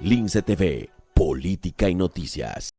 Lince TV, política y noticias.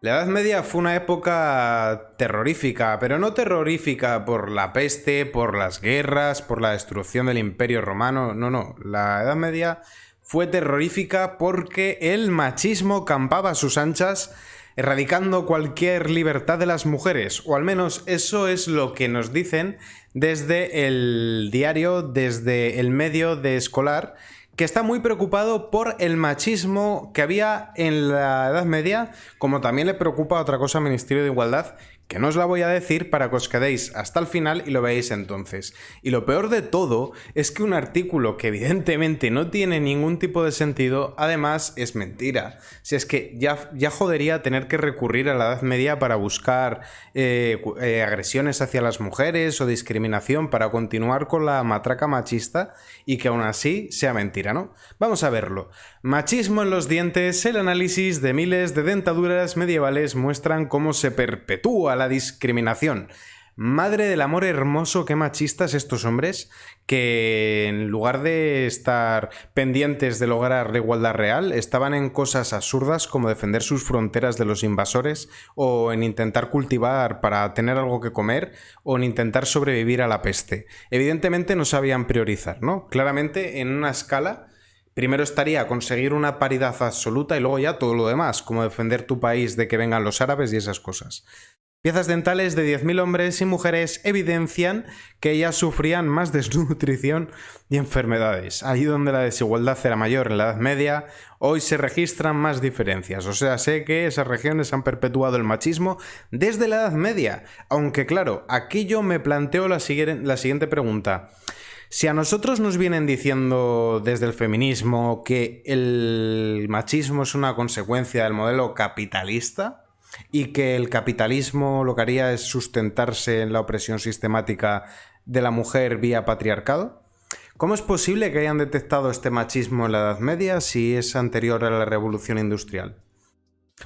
La Edad Media fue una época terrorífica, pero no terrorífica por la peste, por las guerras, por la destrucción del Imperio Romano, no. La Edad Media fue terrorífica porque el machismo campaba a sus anchas, erradicando cualquier libertad de las mujeres, o al menos eso es lo que nos dicen desde el diario, desde el medio de escolar, que está muy preocupado por el machismo que había en la Edad Media, como también le preocupa otra cosa al Ministerio de Igualdad, que no os la voy a decir para que os quedéis hasta el final y lo veáis entonces. Y lo peor de todo es que un artículo que evidentemente no tiene ningún tipo de sentido, además es mentira. Si es que ya jodería tener que recurrir a la Edad Media para buscar agresiones hacia las mujeres o discriminación para continuar con la matraca machista y que aún así sea mentira, ¿no? Vamos a verlo. Machismo en los dientes. El análisis de miles de dentaduras medievales muestran cómo se perpetúa la discriminación. Madre del amor hermoso, qué machistas estos hombres, que en lugar de estar pendientes de lograr la igualdad real, estaban en cosas absurdas como defender sus fronteras de los invasores, o en intentar cultivar para tener algo que comer, o en intentar sobrevivir a la peste. Evidentemente no sabían priorizar, ¿no? Claramente en una escala primero estaría conseguir una paridad absoluta y luego ya todo lo demás, como defender tu país de que vengan los árabes y esas cosas. Piezas dentales de 10.000 hombres y mujeres evidencian que ellas sufrían más desnutrición y enfermedades. Allí donde la desigualdad era mayor en la Edad Media, hoy se registran más diferencias. O sea, sé que esas regiones han perpetuado el machismo desde la Edad Media. Aunque claro, aquí yo me planteo la siguiente pregunta. Si a nosotros nos vienen diciendo desde el feminismo que el machismo es una consecuencia del modelo capitalista y que el capitalismo lo que haría es sustentarse en la opresión sistemática de la mujer vía patriarcado, ¿cómo es posible que hayan detectado este machismo en la Edad Media si es anterior a la Revolución Industrial?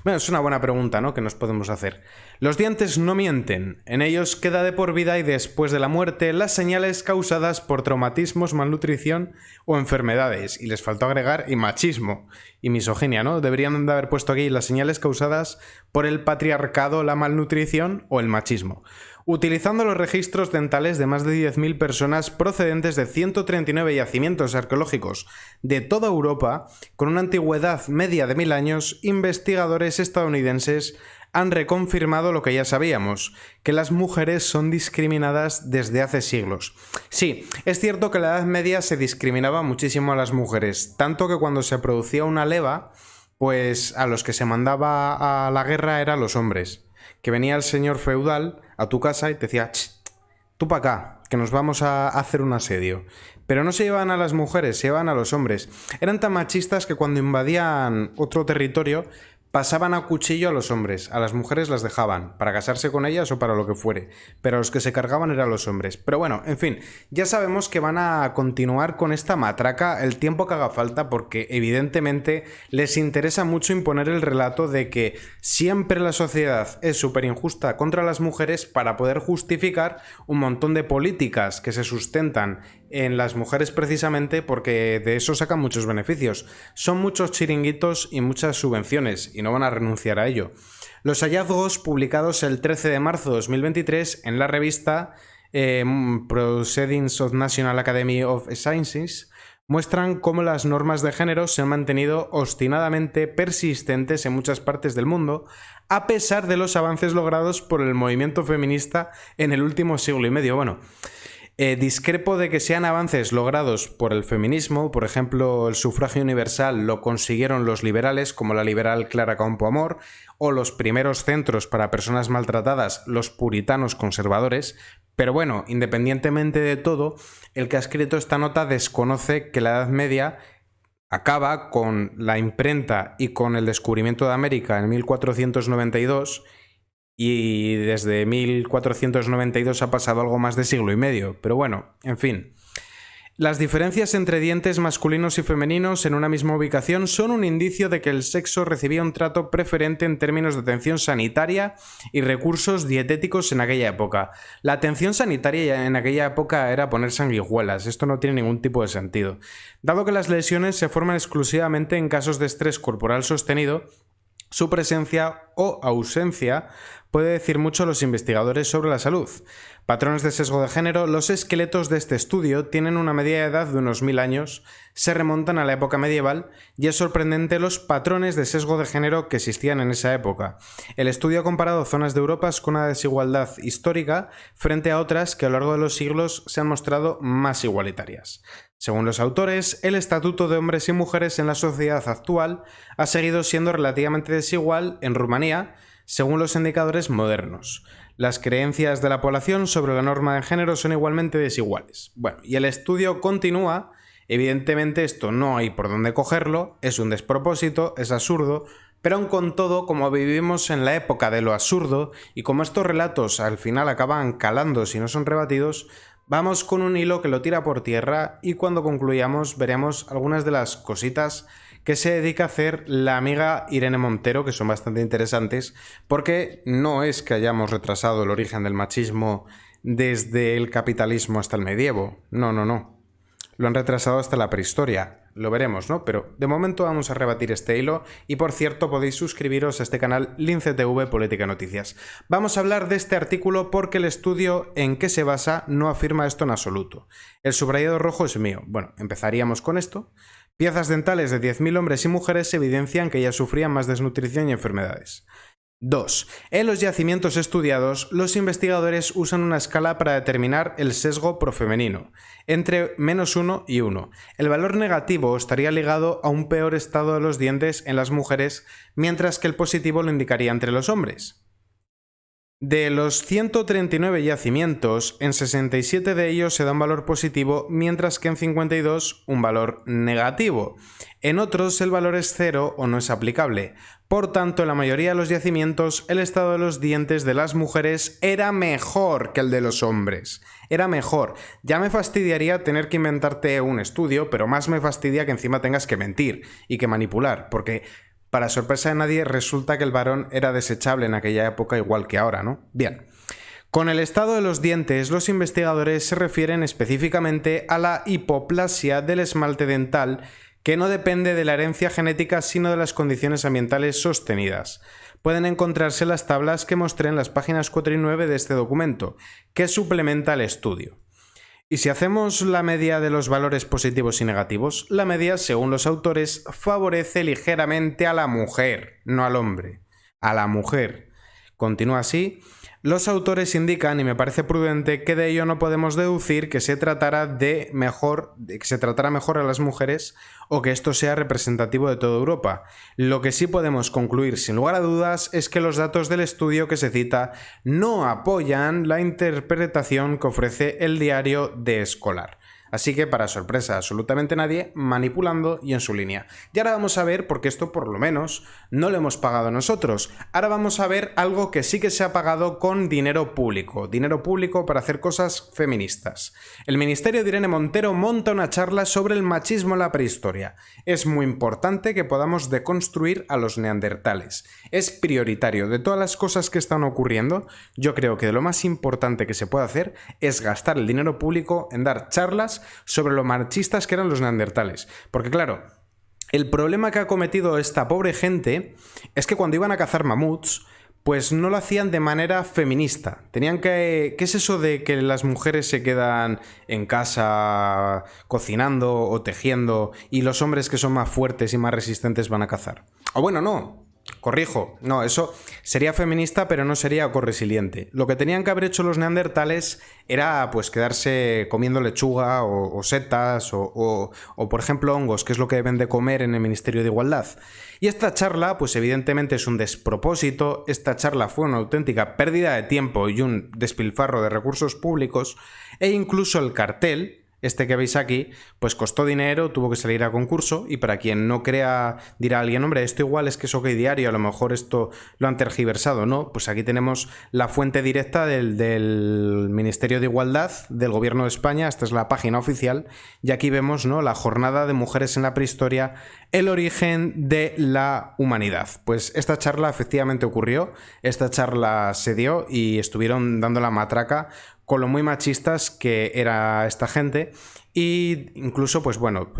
Bueno, es una buena pregunta, ¿no?, que nos podemos hacer. Los dientes no mienten. En ellos queda de por vida y después de la muerte las señales causadas por traumatismos, malnutrición o enfermedades. Y les faltó agregar y machismo y misoginia, ¿no? Deberían de haber puesto aquí las señales causadas por el patriarcado, la malnutrición o el machismo. Utilizando los registros dentales de más de 10.000 personas procedentes de 139 yacimientos arqueológicos de toda Europa, con una antigüedad media de 1000 años, investigadores estadounidenses han reconfirmado lo que ya sabíamos, que las mujeres son discriminadas desde hace siglos. Sí, es cierto que en la Edad Media se discriminaba muchísimo a las mujeres, tanto que cuando se producía una leva, pues a los que se mandaba a la guerra eran los hombres. Que venía el señor feudal a tu casa y te decía, tú para acá, que nos vamos a hacer un asedio. Pero no se llevaban a las mujeres, se llevaban a los hombres. Eran tan machistas que cuando invadían otro territorio pasaban a cuchillo a los hombres, a las mujeres las dejaban, para casarse con ellas o para lo que fuere, pero los que se cargaban eran los hombres. Pero bueno, en fin, ya sabemos que van a continuar con esta matraca el tiempo que haga falta porque evidentemente les interesa mucho imponer el relato de que siempre la sociedad es súper injusta contra las mujeres para poder justificar un montón de políticas que se sustentan en las mujeres precisamente porque de eso sacan muchos beneficios. Son muchos chiringuitos y muchas subvenciones y no van a renunciar a ello. Los hallazgos publicados el 13 de marzo de 2023 en la revista Proceedings of National Academy of Sciences muestran cómo las normas de género se han mantenido obstinadamente persistentes en muchas partes del mundo, a pesar de los avances logrados por el movimiento feminista en el último siglo y medio. Bueno, discrepo de que sean avances logrados por el feminismo. Por ejemplo, el sufragio universal lo consiguieron los liberales, como la liberal Clara Campoamor, o los primeros centros para personas maltratadas, los puritanos conservadores. Pero bueno, independientemente de todo, el que ha escrito esta nota desconoce que la Edad Media acaba con la imprenta y con el descubrimiento de América en 1492 y desde 1492 ha pasado algo más de siglo y medio. Pero bueno, en fin. Las diferencias entre dientes masculinos y femeninos en una misma ubicación son un indicio de que el sexo recibía un trato preferente en términos de atención sanitaria y recursos dietéticos en aquella época. La atención sanitaria en aquella época era poner sanguijuelas, esto no tiene ningún tipo de sentido. Dado que las lesiones se forman exclusivamente en casos de estrés corporal sostenido, su presencia o ausencia puede decir mucho a los investigadores sobre la salud. Patrones de sesgo de género. Los esqueletos de este estudio tienen una media edad de unos 1000 años, se remontan a la época medieval y es sorprendente los patrones de sesgo de género que existían en esa época. El estudio ha comparado zonas de Europa con una desigualdad histórica frente a otras que a lo largo de los siglos se han mostrado más igualitarias. Según los autores, el estatuto de hombres y mujeres en la sociedad actual ha seguido siendo relativamente desigual en Rumanía, según los indicadores modernos. Las creencias de la población sobre la norma de género son igualmente desiguales. Bueno, y el estudio continúa. Evidentemente esto no hay por dónde cogerlo, es un despropósito, es absurdo, pero aun con todo, como vivimos en la época de lo absurdo y como estos relatos al final acaban calando si no son rebatidos, vamos con un hilo que lo tira por tierra y cuando concluyamos veremos algunas de las cositas que se dedica a hacer la amiga Irene Montero, que son bastante interesantes, porque no es que hayamos retrasado el origen del machismo desde el capitalismo hasta el medievo, no. Lo han retrasado hasta la prehistoria, lo veremos, ¿no? Pero de momento vamos a rebatir este hilo y por cierto podéis suscribiros a este canal LinceTV Política y Noticias. Vamos a hablar de este artículo porque el estudio en que se basa no afirma esto en absoluto. El subrayado rojo es mío. Bueno, empezaríamos con esto. Piezas dentales de 10.000 hombres y mujeres evidencian que ya sufrían más desnutrición y enfermedades. 2. En los yacimientos estudiados, los investigadores usan una escala para determinar el sesgo profemenino, entre -1 y 1. El valor negativo estaría ligado a un peor estado de los dientes en las mujeres, mientras que el positivo lo indicaría entre los hombres. De los 139 yacimientos, en 67 de ellos se da un valor positivo, mientras que en 52 un valor negativo. En otros el valor es 0 o no es aplicable. Por tanto, en la mayoría de los yacimientos, el estado de los dientes de las mujeres era mejor que el de los hombres. Era mejor. Ya me fastidiaría tener que inventarte un estudio, pero más me fastidia que encima tengas que mentir y que manipular, porque para sorpresa de nadie, resulta que el varón era desechable en aquella época igual que ahora, ¿no? Bien. Con el estado de los dientes, los investigadores se refieren específicamente a la hipoplasia del esmalte dental, que no depende de la herencia genética, sino de las condiciones ambientales sostenidas. Pueden encontrarse las tablas que mostré en las páginas 4 y 9 de este documento, que suplementa el estudio. Y si hacemos la media de los valores positivos y negativos, la media, según los autores, favorece ligeramente a la mujer, no al hombre, a la mujer. Continúa así. Los autores indican, y me parece prudente, que de ello no podemos deducir que se tratara mejor a las mujeres o que esto sea representativo de toda Europa. Lo que sí podemos concluir sin lugar a dudas es que los datos del estudio que se cita no apoyan la interpretación que ofrece el diario de Escolar. Así que, para sorpresa de absolutamente nadie, manipulando y en su línea. Y ahora vamos a ver, porque esto por lo menos no lo hemos pagado nosotros. Ahora vamos a ver algo que sí que se ha pagado con dinero público para hacer cosas feministas. El Ministerio de Irene Montero monta una charla sobre el machismo en la prehistoria. Es muy importante que podamos deconstruir a los neandertales. Es prioritario. De todas las cosas que están ocurriendo, yo creo que de lo más importante que se puede hacer es gastar el dinero público en dar charlas sobre lo machistas que eran los neandertales. Porque claro, el problema que ha cometido esta pobre gente es que cuando iban a cazar mamuts, pues no lo hacían de manera feminista. Tenían que... ¿Qué es eso de que las mujeres se quedan en casa cocinando o tejiendo y los hombres que son más fuertes y más resistentes van a cazar? O bueno, no. Corrijo, no, eso sería feminista pero no sería corresiliente. Lo que tenían que haber hecho los neandertales era pues quedarse comiendo lechuga o setas o por ejemplo hongos, que es lo que deben de comer en el Ministerio de Igualdad. Y esta charla pues evidentemente es un despropósito, esta charla fue una auténtica pérdida de tiempo y un despilfarro de recursos públicos e incluso el cartel este que veis aquí, pues costó dinero, tuvo que salir a concurso, y para quien no crea, dirá alguien, hombre, esto igual es que es OK Diario, a lo mejor esto lo han tergiversado, ¿no? Pues aquí tenemos la fuente directa del Ministerio de Igualdad del Gobierno de España, esta es la página oficial, y aquí vemos, ¿no?, la jornada de mujeres en la prehistoria, el origen de la humanidad. Pues esta charla efectivamente ocurrió, esta charla se dio y estuvieron dando la matraca con lo muy machistas que era esta gente, y incluso pues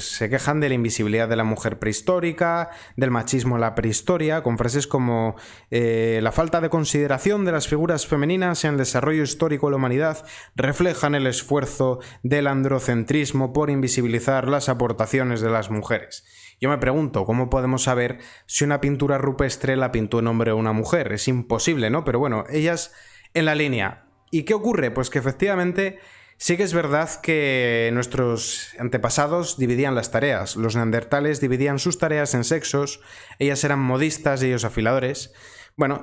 se quejan de la invisibilidad de la mujer prehistórica, del machismo en la prehistoria, con frases como la falta de consideración de las figuras femeninas en el desarrollo histórico de la humanidad reflejan el esfuerzo del androcentrismo por invisibilizar las aportaciones de las mujeres. Yo me pregunto, ¿cómo podemos saber si una pintura rupestre la pintó un hombre o una mujer? Es imposible, ¿no? Pero bueno, ellas en la línea. ¿Y qué ocurre? Pues que efectivamente sí que es verdad que nuestros antepasados dividían las tareas. Los neandertales dividían sus tareas en sexos, ellas eran modistas y ellos afiladores. Bueno,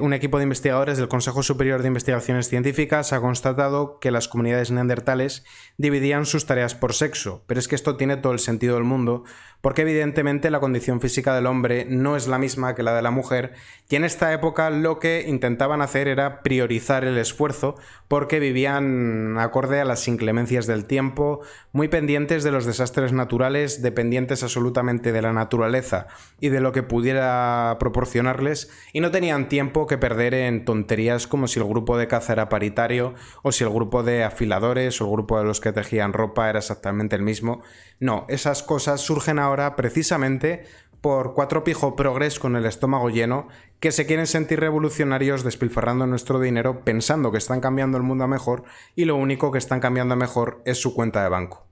un equipo de investigadores del Consejo Superior de Investigaciones Científicas ha constatado que las comunidades neandertales dividían sus tareas por sexo, pero es que esto tiene todo el sentido del mundo, porque evidentemente la condición física del hombre no es la misma que la de la mujer, y en esta época lo que intentaban hacer era priorizar el esfuerzo, porque vivían acorde a las inclemencias del tiempo, muy pendientes de los desastres naturales, dependientes absolutamente de la naturaleza y de lo que pudiera proporcionarles, y no tenían tiempo que perder en tonterías como si el grupo de caza era paritario, o si el grupo de afiladores o el grupo de los que tejían ropa era exactamente el mismo. No, esas cosas surgen ahora precisamente por cuatro pijo progres con el estómago lleno que se quieren sentir revolucionarios despilfarrando nuestro dinero pensando que están cambiando el mundo a mejor, y lo único que están cambiando a mejor es su cuenta de banco.